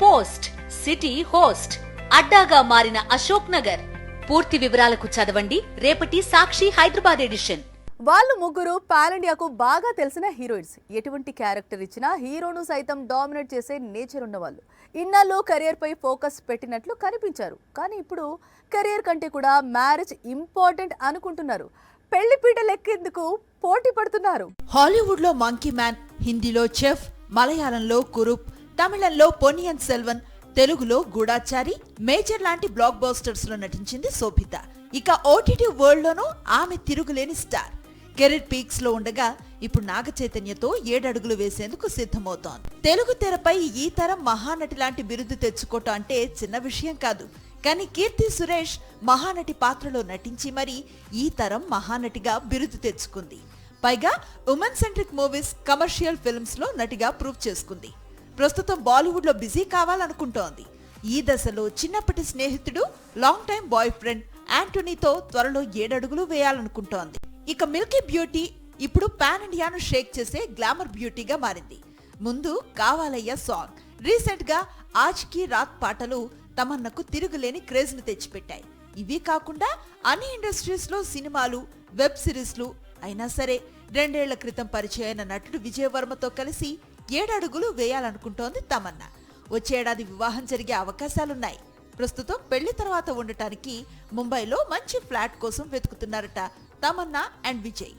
Post city host అడ్డాగా మారిన అశోక్ నగర్. పూర్తి వివరాలకు చదవండి రేపటి సాక్షి హైదరాబాద్ ఎడిషన్. వాళ్ళు ముగ్గురు పాన్ ఇండియాకు బాగా తెలిసిన హీరోయిన్స్. ఎటువంటి క్యారెక్టర్ ఇచ్చినా హీరోను సైతం డామినేట్ చేసే నేచర్ ఉన్నవాళ్ళు. ఇన్నాళ్ళు కెరియర్ పై ఫోకస్ పెట్టినట్లు కనిపించారు. కానీ ఇప్పుడు కెరియర్ కంటే కూడా మ్యారేజ్ ఇంపార్టెంట్ అనుకుంటున్నారు. పెళ్లి పీటలు ఎక్కేందుకు పోటీ పడుతున్నారు. హాలీవుడ్ లో మంకీ మ్యాన్, హిందీలో చెఫ్, మలయాళంలో కురూప్, తమిళంలో పొన్నియిన్ సెల్వన్, తెలుగులో గూఢాచారి, మేజర్ లాంటి బ్లాక్ బస్టర్స్ లో నటించింది శోభిత. ఇక ఓటీటీ వరల్డ్ లోనూ ఆమె తిరుగులేని స్టార్. కెరీర్ పీక్స్ లో ఉండగా ఇప్పుడు నాగ చైతన్యతో 7 అడుగులు వేసేందుకు సిద్ధమవుతోంది. తెలుగు తెరపై ఈ తరం మహానటి లాంటి బిరుదు తెచ్చుకోవటం అంటే చిన్న విషయం కాదు. కానీ కీర్తి సురేష్ మహానటి పాత్రలో నటించి మరి ఈ తరం మహానటిగా బిరుదు తెచ్చుకుంది. పైగా women centric movies, commercial films లో నటిగా ప్రూవ్ చేసుకుంది. ప్రస్తుతం బాలీవుడ్ లో బిజీ కావాలనుకుంటోంది. ఈ దశలో చిన్నప్పటి స్నేహితుడు, లాంగ్ టైం బాయ్ ఫ్రెండ్ యాంటోనీతో త్వరలో 7 అడుగులు వేయాలనుకుంటోంది. ఇక మిల్కీ బ్యూటీ ఇప్పుడు పాన్ ఇండియాను షేక్ చేసే గ్లామర్ బ్యూటీగా మారింది. ముందు కావాలయ్య సాంగ్, రీసెంట్ గా ఆజ్ కీ రాత్ పాటలు తమన్నకు తిరుగులేని క్రేజ్ ను తెచ్చిపెట్టాయి. ఇవి కాకుండా అన్ని ఇండస్ట్రీస్ లో సినిమాలు, వెబ్ సిరీస్లు. అయినా సరే 2 ఏళ్ల క్రితం పరిచయమైన నటుడు విజయ్ వర్మతో కలిసి 7 అడుగులు వేయాలనుకుంటోంది తమన్నా. వచ్చేడాది వివాహం జరిగే అవకాశాలున్నాయి. ప్రస్తుతం పెళ్లి తర్వాత ఉండటానికి ముంబైలో మంచి ఫ్లాట్ కోసం వెతుకుతున్నారట తమన్నా అండ్ విజయ్.